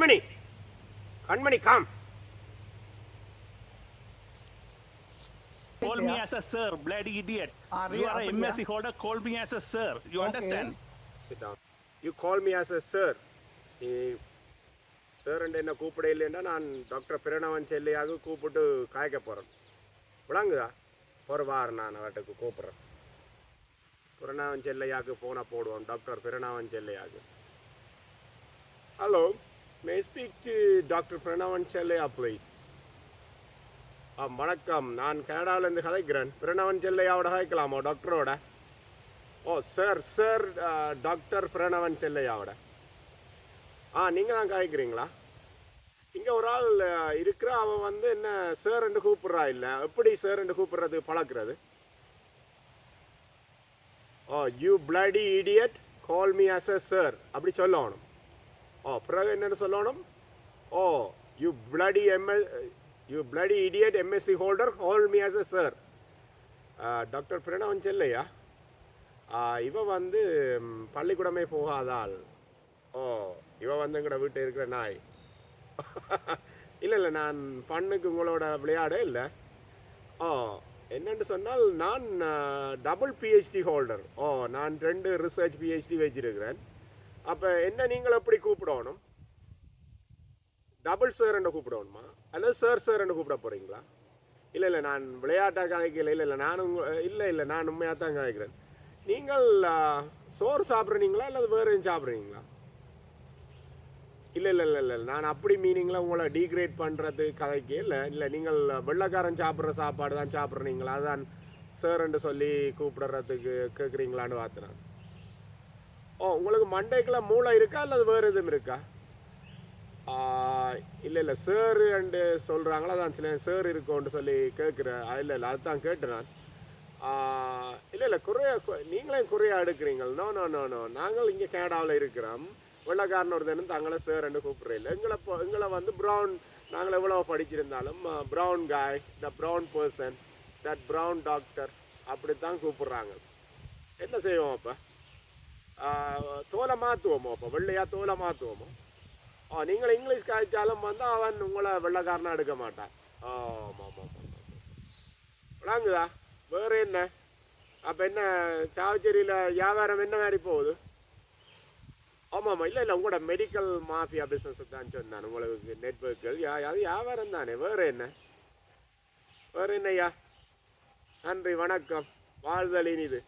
Kanmani, Kanmani, come. Call me as a sir, bloody idiot. You are a MSc holder, call me as a sir. You understand? Sit down. You call me as a sir. Sir என்ன கூப்பிட இல்லைன்னா நான் doctor Pranavan செல்லையாக கூப்பிட்டு காய்க்க போகிறேன். விளங்குதா? ஒரு வாரம் நான் அவட்டுக்கு கூப்பிட்றேன். பிரணவன் செல்லையாக ஃபோனை போடுவோம். டாக்டர் பிரணவன் செல்லையாக. Hello, may speak to doctor Pranavan Chellaiya please? வணக்கம், நான் கனடாவிலேருந்து கதைக்கிறேன். பிரணவன் செல்லையாவோட கதைக்கலாமோ டாக்டரோட? ஓ சார், சார் டாக்டர் பிரணவன் செல்லையாவோட. நீங்கள் தான் காய்க்கிறீங்களா? இங்கே ஒரு ஆள் இருக்கிற அவன் வந்து என்ன சார் என்று கூப்பிட்றா இல்லை. எப்படி சார் என்று கூப்பிட்றது பழக்கிறது? Oh you bloody idiot call me as a sir அப்படி சொல்லணும். பிறகு என்னென்னு சொல்லணும்? Oh you bloody idiot MSc holder call me as a sir. Doctor Pranavan Chellaiya? இவ வந்து பள்ளிக்கூடமே போகாதாள். ஓ இவன் வந்து எங்கட வீட்டில் இருக்கிற நாய். இல்லை நான் பண்ணுக்கு உங்களோட விளையாட இல்லை. என்னென்னு சொன்னால் நான் டபுள் பிஹெச்டி ஹோல்டர். நான் 2 ரிசர்ச் பிஹெச்டி வச்சிருக்கிறேன். அப்போ என்ன நீங்கள் எப்படி கூப்பிடணும்? டபுள் சார் என்று கூப்பிடணுமா அல்லது சார் என்று கூப்பிட போகிறீங்களா? இல்லை நான் விளையாட்டாக காய்க்கல. இல்லை நான் உண்மையாக தான் காய்க்கிறேன். நீங்கள் சோறு சாப்பிட்றீங்களா அல்லது வேறு எதுவும் சாப்பிட்றீங்களா? இல்லை நான் அப்படி மீனிங்கில் உங்களை டீக்ரேட் பண்ணுறது கதைக்கு இல்லை நீங்கள் வெள்ளைக்காரன் சாப்பிட்ற சாப்பாடு தான் சாப்பிட்றீங்களா? அதுதான் சார் என்று சொல்லி கூப்பிடுறதுக்கு கேட்குறீங்களான்னு பார்த்துறேன். உங்களுக்கு மண்டைக்குள்ள மூளை இருக்கா அல்லது வேறு எதுவும் இருக்கா? இல்லை சார் அண்டு சொல்கிறாங்களா? அதான் சில சார் இருக்கோன்னு சொல்லி கேட்குறேன். இல்லை அதுதான் கேட்டு நான். இல்லை நீங்களே குறையாக எடுக்கிறீங்க. நோ நாங்கள் இங்கே கனடாவில் இருக்கிறோம். வெள்ளக்காரன் ஒருத்தனும் தங்களை சார் என்று கூப்பிட்றதில்லை. எங்களை வந்து ப்ரௌன், நாங்கள் எவ்வளோ படிச்சிருந்தாலும் brown guy, the brown person, that brown doctor அப்படித்தான் கூப்பிட்றாங்க. என்ன செய்வோம் அப்போ? தோலை மாற்றுவோமோ? அப்போ வெள்ளையாக தோலை மாற்றுவோமோ? நீங்கள் இங்கிலீஷ் காய்ச்சாலும் வந்து அவன் உங்களை வெள்ளைக்காரனாக எடுக்க மாட்டான். ஆமாம் விளாங்குதா? வேறு என்ன? அப்போ என்ன சாவச்சேரியில் வியாபாரம் என்ன மாதிரி போகுது? ஆமாம் இல்லை உங்களோட மெடிக்கல் மாஃபியா பிஸ்னஸ் தான் சொன்னான். உங்களுக்கு நெட்ஒர்க்குகள் அது வியாபாரம் தானே. வேறு என்னய்யா? நன்றி, வணக்கம், வாழ்தலின் இது.